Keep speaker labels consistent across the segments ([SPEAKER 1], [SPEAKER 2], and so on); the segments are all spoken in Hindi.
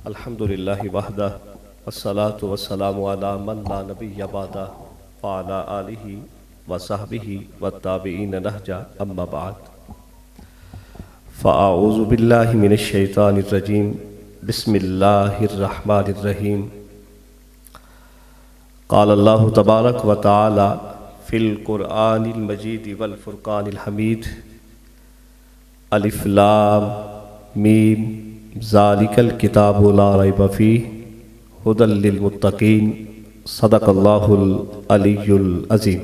[SPEAKER 1] अल्हम्दुलिल्लाहि वहदा वस्सलातु वस्सलामु अला मन ला नबिय्य बअदा व अला आलिहि व सहबिहि वत्ताबिईन नहजा अम्मा बाद फ़अऊज़ु बिल्लाहि मिनश शैतानिर रजीम बिस्मिल्लाहिर रहमानिर रहीम क़ाल अल्लाहु तबारक व तआला फ़िल क़ुरआनिल मजीद वल फ़ुरक़ानिल हमीद अलिफ लाम मीम ज़ालिकल किताबु ला रैब फ़ीह हुदल लिल मुत्तक़ीन सदक़ल्लाहुल अलियुल अज़ीम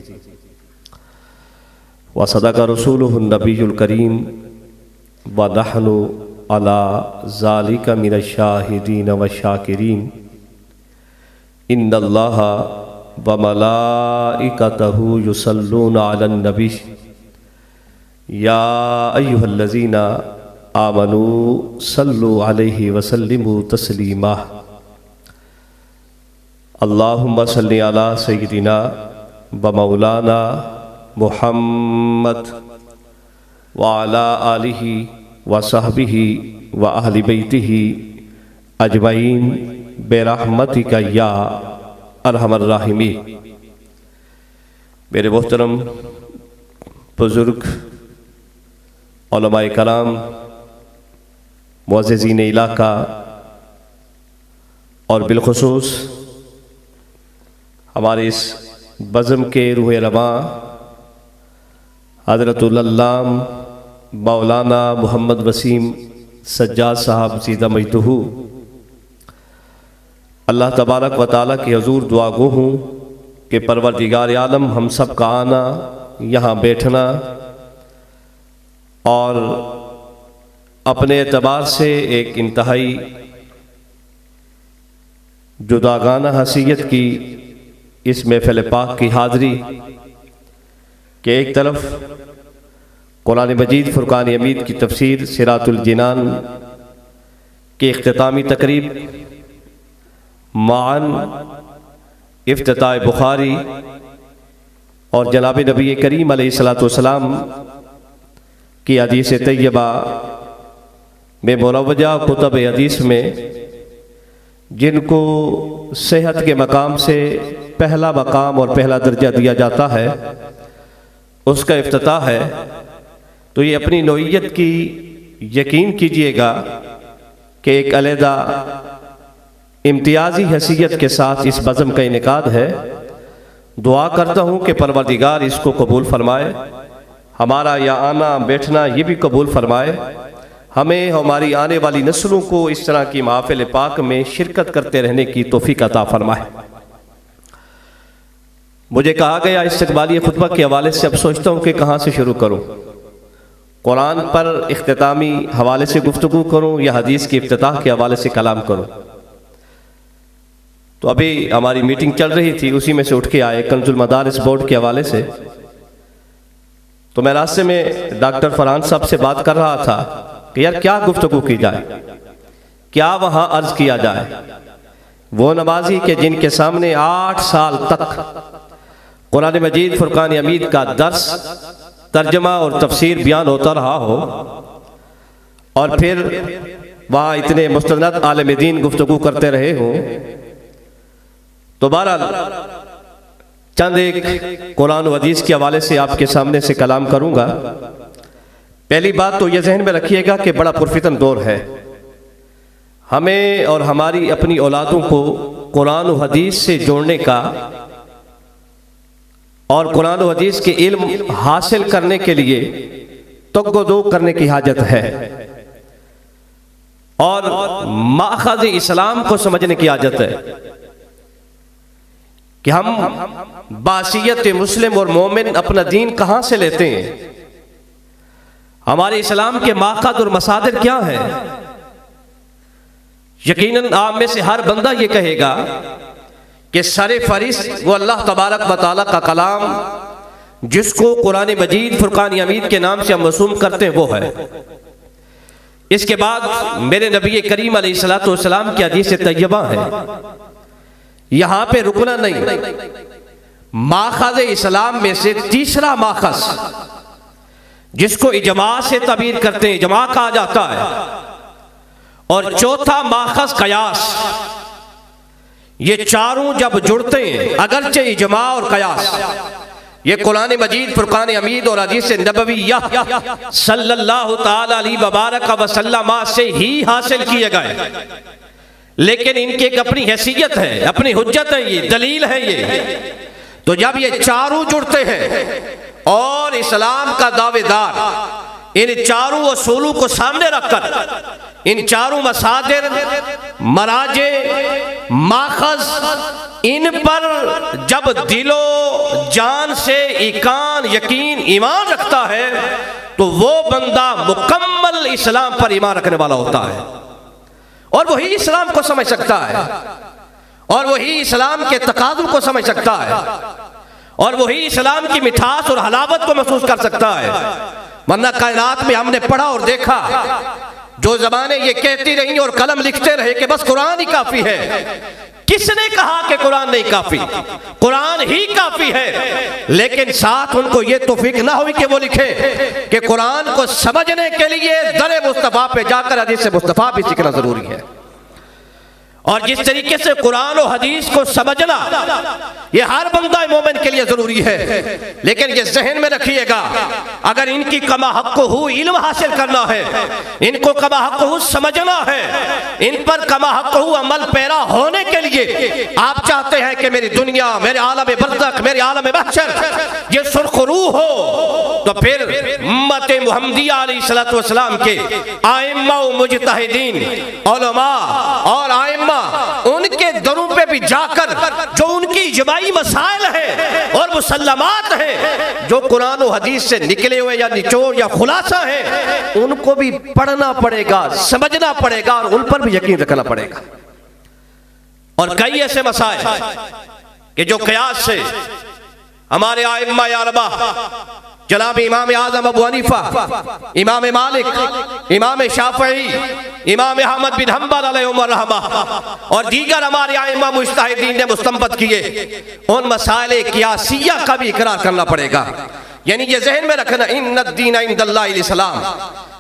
[SPEAKER 1] व सदक़ रसूलुहुन नबियुल करीम व नहनु अला ज़ालिका मिनश शाहिदीन व शाकिरीन इन्नल्लाहा व मलाइकतहु युसल्लूना अलन नबी या अय्युहल्लज़ीना आमनू सल्लु अलैहि वसल्लिमु तस्लीमा अल्लाहुम्मा सल्लि अला सय्यिदिना व मौलाना मुहम्मद व अला आलिहि व सहबिहि व अहलि बैतिहि अजमईन बेरहमतिका या अरहमर राहिमीन। मेरे मोहतरम बुजुर्ग उलमाए कराम मुअज़्ज़िज़ीन इलाका और बिलखुसूस हमारे इस बज़म के रूह रवां हज़रतुल अल्लाम मौलाना मोहम्मद वसीम सज्जाद साहब सीदा मजदहू, अल्लाह तबारक व तआला के हज़ूर दुआ गो हूँ कि परवरदिगार आलम हम सब का आना, यहाँ बैठना और अपने एतबार से एक इंतहाई जुदागाना हसीयत की इस महफ़िल पाक की हाज़री के एक तरफ कुरान मजीद फ़ुरक़ान हमीद की तफ़सीर सिरातुल जिनान की इख्तितामी तक़रीब माअन इफ्तिताह बुखारी और जनाब नबी करीम अलैहिस्सलातु वस्सलाम की हदीस तैयबा में मुरव्वजा कुतुब हदीस में जिनको सेहत के मकाम से पहला मकाम और पहला दर्जा दिया जाता है उसका इफ्तिताह है, तो ये अपनी नौइयत की यकीन कीजिएगा कि एक अलहदा इम्तियाजी हैसियत के साथ इस बज़म का इनेकाद है। दुआ करता हूँ कि परवरदिगार इसको कबूल फरमाए, हमारा यहाँ आना बैठना ये भी कबूल फरमाए, हमें हमारी आने वाली नस्लों को इस तरह की महफ़िल पाक में शिरकत करते रहने की तौफ़ीक़ अता फरमाए। मुझे कहा गया इस्तक़बाली खुतबा के हवाले से अब सोचता हूँ कि कहाँ से शुरू करूँ, कुरान पर इख्तितामी हवाले से गुफ्तगू करूँ या हदीस के इफ्तिताह के हवाले से कलाम करूँ। तो अभी हमारी मीटिंग चल रही थी, उसी में से उठ के आए कंजुल मदारिस बोर्ड के हवाले से। तो मैं रास्ते में डॉक्टर फरहान साहब से बात कर रहा था कि यार क्या गुफ्तगू की जाए, क्या वहाँ अर्ज किया जाए। वो नमाजी के जिनके सामने 8 साल तक कुरान मजीद फ़ुरक़ान हमीद का दर्स तर्जमा और तफसीर बयान होता रहा हो और फिर वहाँ इतने मुस्तनद आलिम दीन गुफ्तगू करते रहे हों, तो बहरहाल चंद एक कुरान व हदीस के हवाले से आपके सामने से कलाम करूँगा। पहली बात तो ये जहन में रखिएगा कि बड़ा पुरफितन दौर है, हमें और हमारी अपनी औलादों को कुरान व हदीस से जोड़ने का और कुरान व हदीस के इल्म हासिल करने के लिए तग्गो करने की हाजत है और माख़ज़ इस्लाम को समझने की हाजत है कि हम बासियत मुस्लिम और मोमिन अपना दीन कहाँ से लेते हैं, हमारे इस्लाम के माक़ज़ और मसादिर क्या हैं। यकीनन आप में से हर बंदा ये कहेगा कि सरे फरिस्त वो अल्लाह तबारक व तआला का कलाम जिसको कुरान मजीद फ़ुरक़ान हमीद के नाम से हम मसूम करते हैं वो है। इसके बाद मेरे नबी करीम अलैहिस्सलातु वस्सलाम की हदीस तैयबा है। यहाँ पे रुकना नहीं, माख़ज़ इस्लाम में से तीसरा माख़ज़ जिसको इजमा से तबीर करते हैं, इजमा कहा जाता है, और चौथा माखज़ कयास। ये चारों जब जुड़ते हैं, अगरचे इजमा और कयास ये कुरान मजीद, फुरकान हमीद और हदीस नबविय्या सल्लल्लाहु ताला अलैहि वबारक वसल्लम से ही हासिल किए गए, लेकिन इनकी एक अपनी हैसियत है, अपनी हुज्जत है, ये दलील है ये। तो जब ये चारों जुड़ते हैं और इस्लाम का दावेदार इन चारों असूलों को सामने रखकर इन चारों मसादिर, मराजे, माखज़, इन पर जब दिलो जान से ईकान, यकीन, ईमान रखता है तो वो बंदा मुकम्मल इस्लाम पर ईमान रखने वाला होता है और वही इस्लाम को समझ सकता है और वही इस्लाम के तकाज़ुल को समझ सकता है और वही इस्लाम की मिठास और हलावत को महसूस कर सकता है। वरना कायनात में हमने पढ़ा और देखा, जो ज़बानें ये कहती रही और कलम लिखते रहे कि बस कुरान ही काफी है। किसने कहा कि कुरान नहीं काफी? कुरान ही काफी है, लेकिन साथ उनको ये तौफीक ना हुई कि वो लिखे कि कुरान को समझने के लिए दर मुस्तफा पे जाकर हदीस मुस्तफा भी सीखना जरूरी है। और जिस तरीके से कुरान और हदीस को समझना ये हर बंदा मोमिन के लिए जरूरी है, लेकिन ये जहन में रखिएगा, अगर इनकी कमा हक़्क़ुहू इल्म हासिल करना है, इनको कमा हक़्क़ुहू समझना है, इन पर कमा हक़्क़ुहू अमल पैरा होने के लिए आप चाहते हैं कि मेरी दुनिया, मेरे आलम बरज़ख, मेरे आलम महशर ये सुरखरू हो, तो फिर उम्मत मुहम्मदिया अलैहिस्सलातु वस्सलाम के आइम्मा व मुजतहिदीन, उलमा और आइम्मा उनके दरों पे भी जाकर जो उनकी इजमाई मसाइल है और मुसल्लमात है, जो कुरान और हदीस से निकले हुए या निचोड़ या खुलासा है, उनको भी पढ़ना पड़ेगा, समझना पड़ेगा और उन पर भी यकीन रखना पड़ेगा। और कई ऐसे मसाइल कि जो कयास से हमारे आइम्मा अरबा जनाब इमाम आज़म अबू हनीफा, इमाम मालिक, इमाम शाफ़ई, इमाम अहमद बिन हम्बल अलैहिर्रहमा और दीगर हमारे आइम्मा मुज्तहिदीन ने मुस्तंबत किए, उन मसाइल क़ियासिया का भी इकरार करना पड़ेगा। यानी ये जहन में रखना, इन्नद्दीन इंदल्लाहिल इस्लाम,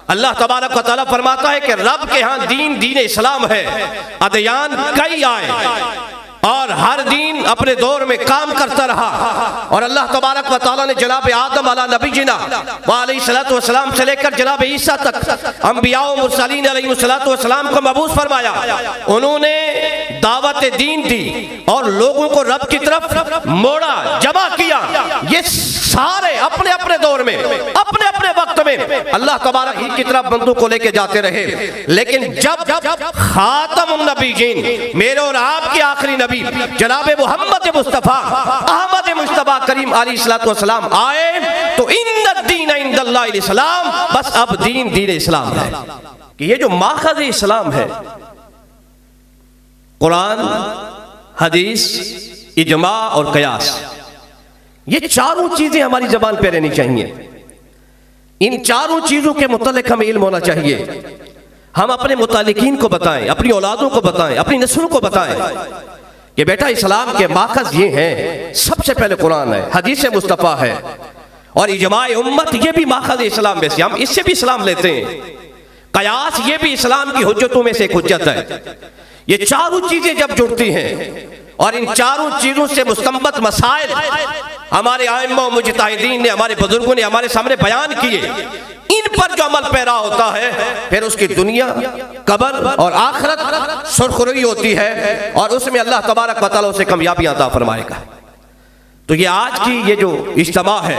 [SPEAKER 1] अल्लाह तबारक व तआला फरमाता है कि रब के यहाँ दीन दीन इस्लाम है। अदयान कई आए और हर दीन अपने दौर में काम करता रहा और अल्लाह तबारक व तआला ने जनाब आदम अला नबीना व अलैहिस्सलातु वस्सलाम से लेकर जनाब ईसा तक अंबिया व मुरसलीन अलैहिस्सलातु वस्सलाम को मबूस फरमाया। उन्होंने दावत दीन दी और लोगों को रब की तरफ मोड़ा, जमा किया। ये सारे अपने अपने दौर में, अपने अपने वक्त में अल्लाह तबारक ही की तरफ बंदों को लेके जाते रहे, लेकिन जब खातमुन नबीयीन, मेरे और आपके आखिरी नबी जनाब मोहम्मद मुस्तफा अहमद मुस्तफा करीम अलैहिस्सलातु वस्सलाम आए तो इन्नद्दीन इंदल्लाहिल इस्लाम, बस अब दीन दीन इस्लाम है। कि ये जो माखज़ इस्लाम है, कुरान, हदीस, इजमा और कयास, ये चारों चीजें हमारी जबान पे रहनी चाहिए। इन चारों चीजों के मुतालिक हमें इल्म होना चाहिए। हम अपने मुतालिकीन को बताएं, अपनी औलादों को बताएं, अपनी नस्लों को बताएं कि बेटा इस्लाम के माखज़ ये हैं। सबसे पहले कुरान है, हदीस मुस्तफ़ा है और इजमाए उम्मत, ये भी माखज़ इस्लाम में से, हम इससे भी इस्लाम लेते हैं। कयास ये भी इस्लाम की हुज्जतों में से एक हुज्जत है। ये चारों चीजें जब जुड़ती हैं और इन चारों चीजों से मुस्तंबत मसाइल हमारे आइम्मा मुजतहिदीन ने, हमारे बुजुर्गों ने हमारे सामने बयान किए, इन पर जो अमल पैरा होता है फिर उसकी दुनिया, कब्र और आखिरत सुरखरुई होती है और उसमें अल्लाह तबारक व तआला उसे कामयाबी अता फरमाएगा। तो ये आज की ये जो इज्तिमा है,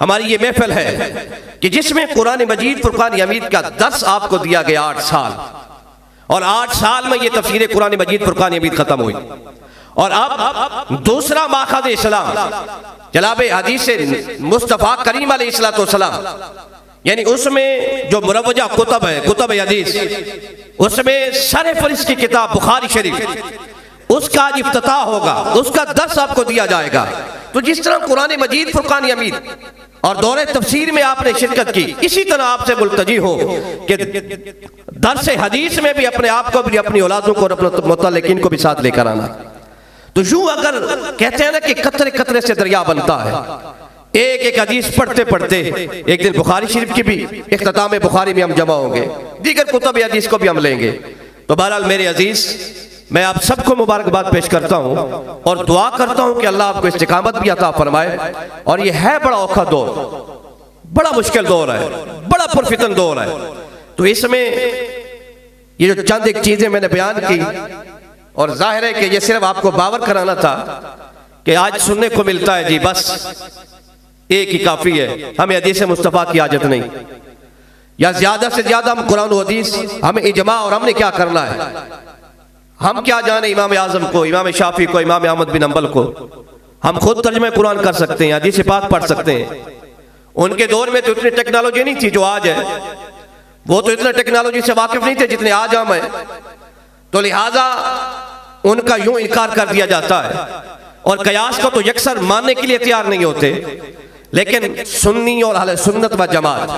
[SPEAKER 1] हमारी ये महफिल है कि जिसमें कुरान मजीद फुरकान हमीद का दर्स आपको दिया गया 8 साल, और 8 साल में ये तफसीर कुरान मजीद फुरकान हमीद खत्म हुई और अब दूसरा माखज़ इस्लाम जनाब हदीस मुस्तफ़ा करीम अलैहिस्सलातु वस्सलाम, यानी उसमें जो मुरव्वजा कुतुब है, कुतुब हदीस, उसमें सरफहरिस्त की किताब बुखारी शरीफ, उसका आज इफ्तिताह होगा, उसका दर्स आपको दिया जाएगा। तो जिस तरह कुरान मजीद फुरकान हमीद और दौरे तफसीर में आपने शिरकत की, इसी तरह आपसे मुल्तजी हो कि दर्स हदीस में भी अपने आप को भी, अपनी औलादों को और अपने मुतल्लिकीन को भी साथ लेकर आना। तो यूं अगर कहते हैं ना कि कतरे कतरे से दरिया बनता है, एक एक हदीस पढ़ते पढ़ते एक दिन बुखारी शरीफ की भी इख्तिताम बुखारी में हम जमा होंगे, दीगर कुतुब हदीस को भी हम लेंगे। तो बहरहाल मेरे अजीज, मैं आप सबको मुबारकबाद पेश करता हूँ और दुआ करता हूँ कि अल्लाह आपको इस्तिकामत भी अता फरमाए। और ये है बड़ा औखा दौर, बड़ा मुश्किल दौर है, बड़ा पुरफितन दौर है। तो इसमें ये जो चंद एक चीजें मैंने बयान की, और जाहिर है कि ये सिर्फ आपको बावर कराना था कि आज सुनने को मिलता है जी बस एक ही काफी है, हमें हदीस मुस्तफ़ा की आजत नहीं, या ज्यादा से ज्यादा हम कुरान और हदीस, हमें इजमा और हमने क्या करना है, हम क्या जाने इमाम आजम को, इमाम शाफी को, इमाम अहमद बिन हंबल को। हम खुद तर्जुमे कुरान कर सकते हैं, हदीस पाक पढ़ सकते हैं। उनके दौर में तो इतनी टेक्नोलॉजी नहीं थी जो आज है, वो तो इतना टेक्नोलॉजी से वाकिफ नहीं थे जितने आज हम हैं। तो लिहाजा उनका यूं इनकार कर दिया जाता है, और कयास को तो यकसर मानने के लिए तैयार नहीं होते। लेकिन सुन्नी और अहले सुन्नत व जमात,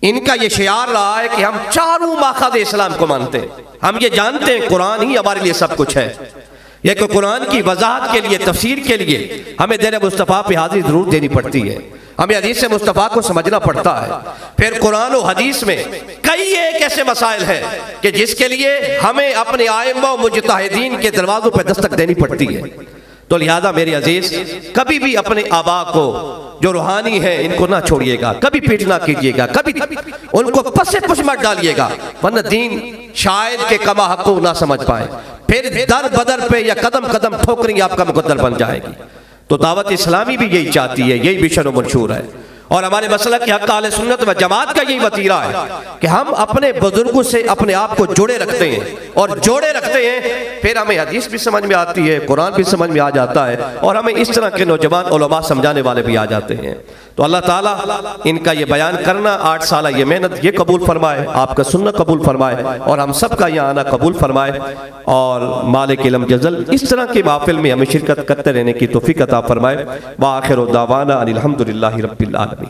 [SPEAKER 1] इनका ये शियार रहा है कि हम चारों माखाज़ इस्लाम को मानते हैं। हम ये जानते हैं कुरान ही हमारे लिए सब कुछ है। ये कि कुरान की वजाहत के लिए, तफसीर के लिए हमें दीन मुस्तफ़ा पे हाजिरी जरूर देनी पड़ती है, हमें हदीस मुस्तफ़ा को समझना पड़ता है। फिर कुरान और हदीस में कई एक ऐसे मसाइल हैं कि जिसके लिए हमें अपने आइम्मा और मुजतहिदीन के दरवाजों पर दस्तक देनी पड़ती है। तो लिहाजा मेरे अजीज, कभी भी अपने आबा को जो रूहानी है इनको ना छोड़िएगा, कभी पीठ ना कीजिएगा, कभी उनको पसे पुश मत डालिएगा, वरना दीन शायद के कमा हक़ ना समझ पाए, फिर दर बदर पे या कदम कदम ठोकरें आपका मुकद्दर बन जाएगी। तो दावत इस्लामी भी यही चाहती है, यही मिशन और मंशूर है। और हमारे मसलक के हक़ अहले सुन्नत व जमात का यही वतीरा है कि हम अपने बुजुर्गों से अपने आप को जोड़े रखते हैं, और जोड़े रखते हैं फिर हमें हदीस भी समझ में आती है, कुरान भी समझ में आ जाता है, और हमें इस तरह के नौजवान उलमा समझाने वाले भी आ जाते हैं। तो अल्लाह ताला इनका ये बयान करना, 8 साल ये मेहनत ये कबूल फरमाए, आपका सुनना कबूल फरमाए, और हम सब का यहाँ आना कबूल फरमाए, और मालिक इल्म जज़ल इस तरह की महफिल में हमें शिरकत करते रहने की तौफीक अता फरमाए। व आखिर दावाना अनिल हम्दुलिल्लाहि रब्बिल आलमीन।